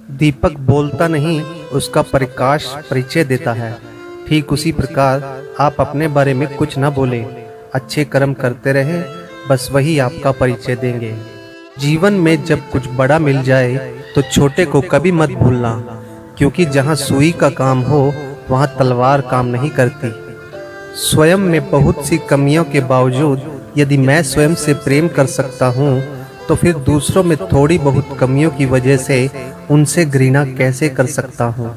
दीपक बोलता नहीं, उसका प्रकाश परिचय देता है। ठीक उसी प्रकार आप अपने बारे में कुछ न बोले, अच्छे कर्म करते रहे, बस वही आपका परिचय देंगे। जीवन में जब कुछ बड़ा मिल जाए तो छोटे को कभी मत भूलना, क्योंकि जहाँ सुई का काम हो वहाँ तलवार काम नहीं करती। स्वयं में बहुत सी कमियों के बावजूद यदि मैं स्वयं से प्रेम कर सकता हूँ, तो फिर दूसरों में थोड़ी बहुत कमियों की वजह से उनसे घृणा कैसे कर सकता हूँ।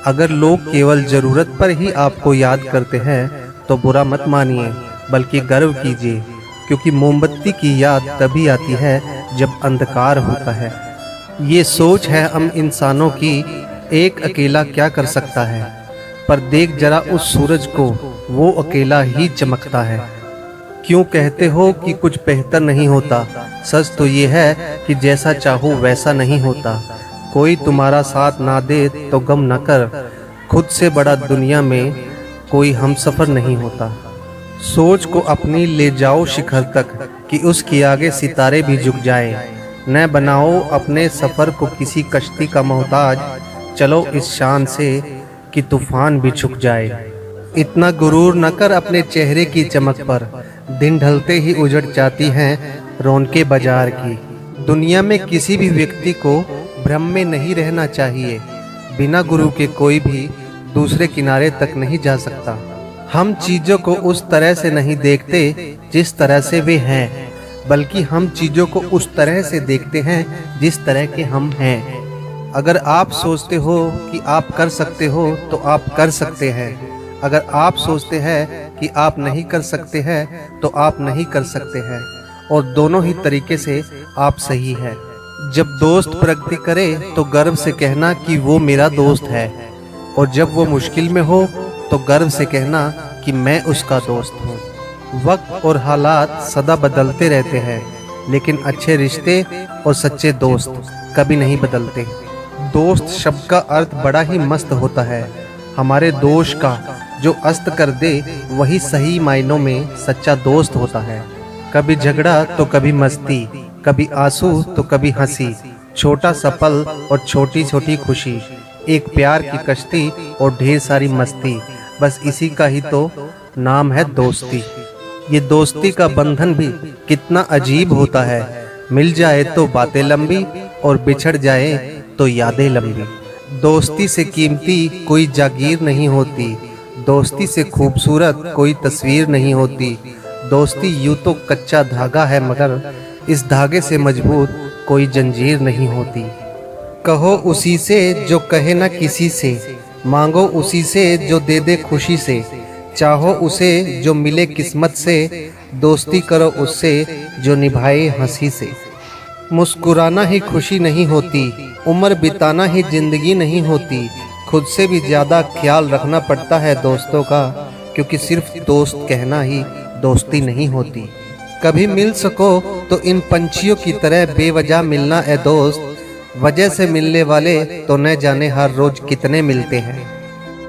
अगर लोग केवल ज़रूरत पर ही आपको याद करते हैं तो बुरा मत मानिए, बल्कि गर्व कीजिए, क्योंकि मोमबत्ती की याद तभी आती है जब अंधकार होता है। ये सोच है हम इंसानों की, एक अकेला क्या कर सकता है, पर देख जरा उस सूरज को, वो अकेला ही चमकता है। क्यों कहते हो कि कुछ बेहतर नहीं होता? सच तो ये है कि जैसा चाहो वैसा नहीं होता। कोई तुम्हारा साथ ना दे तो गम न कर, खुद से बड़ा दुनिया में कोई हमसफर नहीं होता। सोच को अपनी ले जाओ शिखर तक कि उसके आगे सितारे भी झुक जाएं। न बनाओ अपने सफ़र को किसी कश्ती का मोहताज, चलो इस शान से कि तूफान भी झुक जाए। इतना गुरूर न कर अपने चेहरे की चमक पर, दिन ढलते ही उजड़ जाती हैं रौनके बाजार की। दुनिया में किसी भी व्यक्ति को भ्रम में नहीं रहना चाहिए। बिना गुरु के कोई भी दूसरे किनारे तक नहीं जा सकता। हम चीज़ों को उस तरह से नहीं देखते जिस तरह से वे हैं, बल्कि हम चीज़ों को उस तरह से देखते हैं जिस तरह के हम हैं। अगर आप सोचते हो कि आप कर सकते हो तो आप कर सकते हैं। अगर आप सोचते हैं कि आप नहीं कर सकते हैं तो आप नहीं कर सकते हैं, और दोनों ही तरीके से आप सही है। जब दोस्त प्रगति करे तो गर्व से कहना कि वो मेरा दोस्त है, और जब वो मुश्किल में हो तो गर्व से कहना कि मैं उसका दोस्त हूँ। वक्त और हालात सदा बदलते रहते हैं, लेकिन अच्छे रिश्ते और सच्चे दोस्त कभी नहीं बदलते। दोस्त शब्द का अर्थ बड़ा ही मस्त होता है। हमारे दोष का जो अस्त कर दे वही सही मायनों में सच्चा दोस्त होता है। कभी झगड़ा तो कभी मस्ती, कभी आंसू तो कभी हंसी, छोटा सा पल और छोटी छोटी खुशी, एक प्यार की कश्ती और ढेर सारी मस्ती, बस इसी का ही तो नाम है दोस्ती। ये दोस्ती का बंधन भी कितना अजीब होता है। मिल जाए तो बातें लंबी और बिछड़ जाए तो यादें लंबी। दोस्ती से कीमती कोई जागीर नहीं होती, दोस्ती से खूबसूरत कोई तस्वीर नहीं होती। दोस्ती यूँ तो कच्चा धागा है, मगर इस धागे से मजबूत कोई जंजीर नहीं होती। कहो उसी से जो कहे न किसी से, मांगो उसी से जो दे दे खुशी से, चाहो उसे जो मिले किस्मत से, दोस्ती करो उससे जो निभाए हंसी से। मुस्कुराना ही खुशी नहीं होती, उम्र बिताना ही जिंदगी नहीं होती। खुद से भी ज़्यादा ख्याल रखना पड़ता है दोस्तों का, क्योंकि सिर्फ दोस्त कहना ही दोस्ती नहीं होती। कभी मिल सको तो इन पंछियों की तरह बेवजह मिलना ए दोस्त, वजह से मिलने वाले तो न जाने हर रोज कितने मिलते हैं।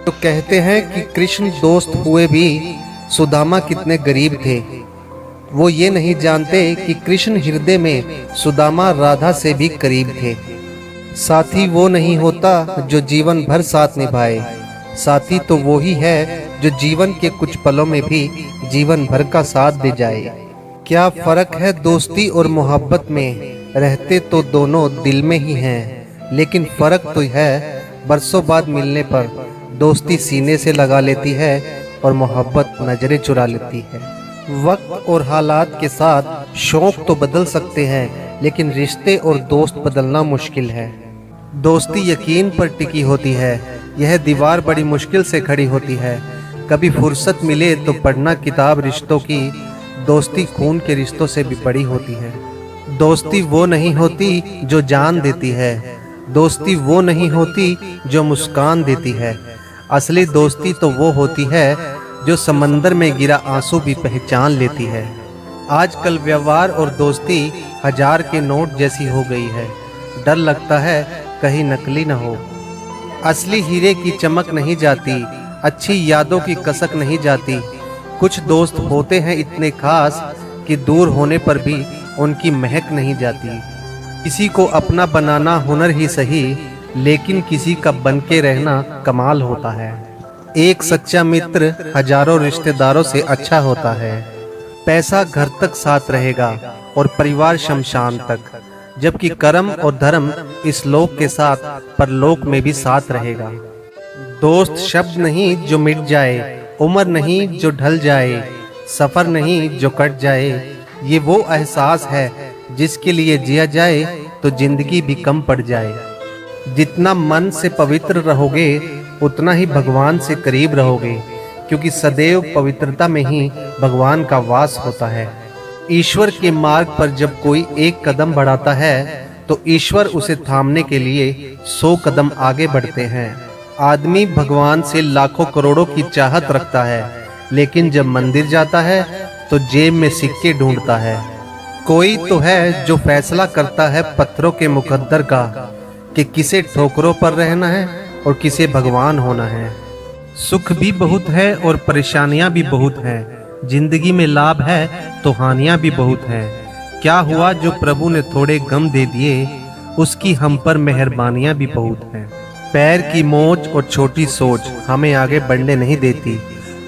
तो कहते हैं कि कृष्ण दोस्त हुए भी सुदामा कितने गरीब थे। वो ये नहीं जानते कि कृष्ण हृदय में सुदामा राधा से भी करीब थे। साथी वो नहीं होता जो जीवन भर साथ निभाए, साथी तो वो ही है जो जीवन के कुछ पलों में भी जीवन भर का साथ दे जाए। क्या फ़र्क है दोस्ती और मोहब्बत में, रहते तो दोनों दिल में ही हैं, लेकिन फ़र्क तो है बरसों बाद मिलने पर दोस्ती सीने से लगा लेती है और मोहब्बत नज़रें चुरा लेती है। वक्त और हालात के साथ शौक़ तो बदल सकते हैं, लेकिन रिश्ते और दोस्त बदलना मुश्किल है। दोस्ती यकीन पर टिकी होती है, यह दीवार बड़ी मुश्किल से खड़ी होती है। कभी फुर्सत मिले तो पढ़ना किताब रिश्तों की, दोस्ती खून के रिश्तों से भी बड़ी होती है। दोस्ती वो नहीं होती जो जान देती है, दोस्ती वो नहीं होती जो मुस्कान देती है। असली दोस्ती तो वो होती है जो समंदर में गिरा आंसू भी पहचान लेती है। आजकल व्यवहार और दोस्ती 1000 के नोट जैसी हो गई है। डर लगता है कहीं नकली न हो। असली हीरे की चमक नहीं जाती, अच्छी यादों की कसक नहीं जाती। कुछ दोस्त होते हैं इतने खास कि दूर होने पर भी उनकी महक नहीं जाती। किसी को अपना बनाना हुनर ही सही, लेकिन किसी का बन के रहना कमाल होता है। एक सच्चा मित्र हजारों रिश्तेदारों से अच्छा होता है। पैसा घर तक साथ रहेगा और परिवार शमशान तक, जबकि कर्म और धर्म इस लोक के साथ परलोक में भी साथ रहेगा। दोस्त शब्द नहीं जो मिट जाए, उम्र नहीं जो ढल जाए, सफर नहीं जो कट जाए। ये वो एहसास है जिसके लिए जिया जाए तो जिंदगी भी कम पड़ जाए। जितना मन से पवित्र रहोगे उतना ही भगवान से करीब रहोगे, क्योंकि सदैव पवित्रता में ही भगवान का वास होता है। ईश्वर के मार्ग पर जब कोई एक कदम बढ़ाता है तो ईश्वर उसे थामने के लिए 100 कदम आगे बढ़ते हैं। आदमी भगवान से लाखों करोड़ों की चाहत रखता है, लेकिन जब मंदिर जाता है तो जेब में सिक्के ढूंढता है। कोई तो है जो फैसला करता है पत्थरों के मुकद्दर का, कि किसे ठोकरों पर रहना है और किसे भगवान होना है। सुख भी बहुत है और परेशानियां भी बहुत हैं। जिंदगी में लाभ है तो हानियां भी बहुत हैं। क्या हुआ जो प्रभु ने थोड़े गम दे दिए, उसकी हम पर मेहरबानियां भी बहुत हैं। पैर की मोच और छोटी सोच हमें आगे बढ़ने नहीं देती।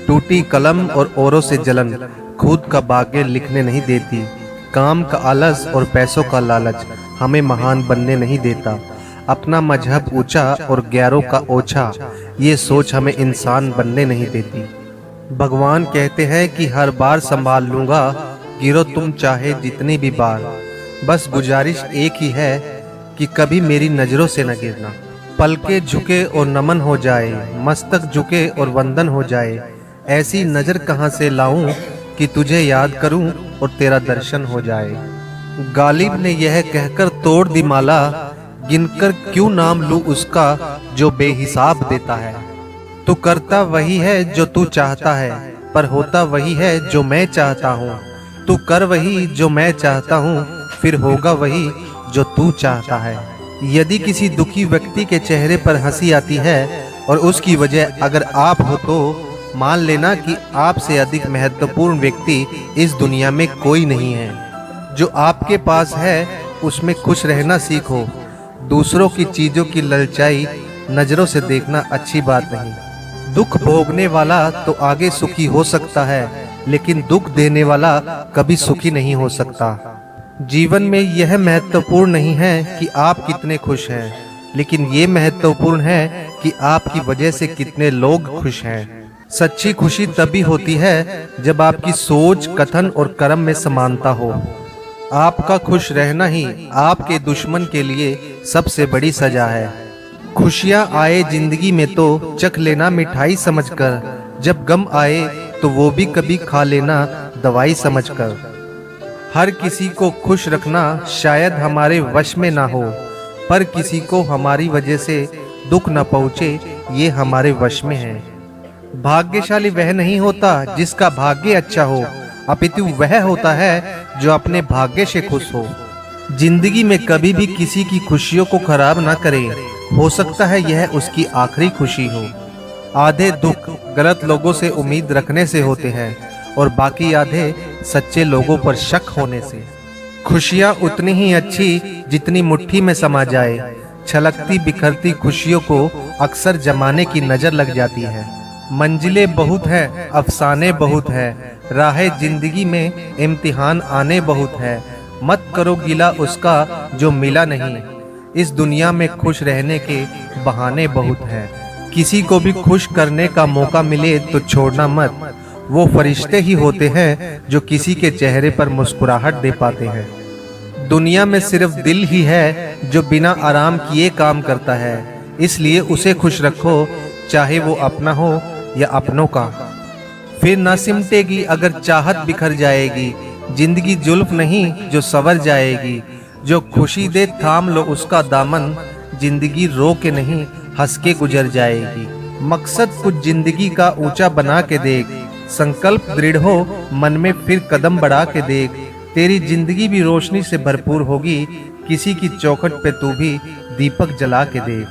टूटी कलम और औरों से जलन खुद का भाग्य लिखने नहीं देती। काम का आलस और पैसों का लालच हमें महान बनने नहीं देता। अपना मजहब ऊंचा और गैरों का ओछा, ये सोच हमें इंसान बनने नहीं देती। भगवान कहते हैं कि हर बार संभाल लूंगा, गिरो तुम चाहे जितनी भी बार। बस गुजारिश एक ही है कि कभी मेरी नजरों से न गिरना। पलके झुके और नमन हो जाए, मस्तक झुके और वंदन हो जाए। ऐसी नजर कहाँ से लाऊं कि तुझे याद करूं और तेरा दर्शन हो जाए। गालिब ने यह कहकर तोड़ दी माला, गिनकर क्यों नाम लूं उसका जो बेहिसाब देता है। तू करता वही है जो तू चाहता है, पर होता वही है जो मैं चाहता हूँ। तू कर वही जो मैं चाहता हूँ, फिर होगा वही जो तू चाहता है। यदि किसी दुखी व्यक्ति के चेहरे पर हंसी आती है और उसकी वजह अगर आप हो, तो मान लेना कि आपसे अधिक महत्वपूर्ण व्यक्ति इस दुनिया में कोई नहीं है। जो आपके पास है उसमें खुश रहना सीखो। दूसरों की चीजों की ललचाई नजरों से देखना अच्छी बात नहीं। दुख भोगने वाला तो आगे सुखी हो सकता है, लेकिन दुख देने वाला कभी सुखी नहीं हो सकता। जीवन में यह महत्वपूर्ण नहीं है कि आप कितने खुश हैं, लेकिन ये महत्वपूर्ण है कि आपकी वजह से कितने लोग खुश हैं। सच्ची खुशी तभी होती है जब आपकी सोच, कथन और कर्म में समानता हो। आपका खुश रहना ही आपके दुश्मन के लिए सबसे बड़ी सजा है। खुशियाँ आए जिंदगी में तो चख लेना मिठाई समझकर, जब गम आए तो वो भी कभी खा लेना दवाई समझकर। हर किसी को खुश रखना शायद हमारे वश में ना हो, पर किसी को हमारी वजह से दुख न पहुँचे ये हमारे वश में है। भाग्यशाली वह नहीं होता जिसका भाग्य अच्छा हो, अपितु वह होता है जो अपने भाग्य से खुश हो। जिंदगी में कभी भी किसी की खुशियों को खराब ना करे, हो सकता है यह उसकी आखिरी खुशी हो। आधे दुख गलत लोगों से उम्मीद रखने से होते हैं और बाकी आधे सच्चे लोगों पर शक होने से। खुशियाँ उतनी ही अच्छी जितनी मुट्ठी में समा जाए। छलकती बिखरती खुशियों को अक्सर जमाने की नजर लग जाती है। मंजिलें बहुत है, अफसाने बहुत है, राहे जिंदगी में इम्तिहान आने बहुत है। मत करो गिला उसका जो मिला नहीं, इस दुनिया में खुश रहने के बहाने बहुत हैं। किसी को भी खुश करने का मौका मिले तो छोड़ना मत। वो फरिश्ते ही होते हैं जो किसी के चेहरे पर मुस्कुराहट दे पाते हैं। दुनिया में सिर्फ दिल ही है जो बिना आराम किए काम करता है, इसलिए उसे खुश रखो, चाहे वो अपना हो या अपनों का। फिर ना सिमटेगी अगर चाहत बिखर जाएगी, जिंदगी जुल्फ नहीं जो सवर जाएगी। जो खुशी दे थाम लो उसका दामन, जिंदगी रो के नहीं हंस के गुजर जाएगी। मकसद कुछ जिंदगी का ऊंचा बना के देख, संकल्प दृढ़ हो मन में फिर कदम बढ़ा के देख। तेरी जिंदगी भी रोशनी से भरपूर होगी, किसी की चौखट पे तू भी दीपक जला के देख।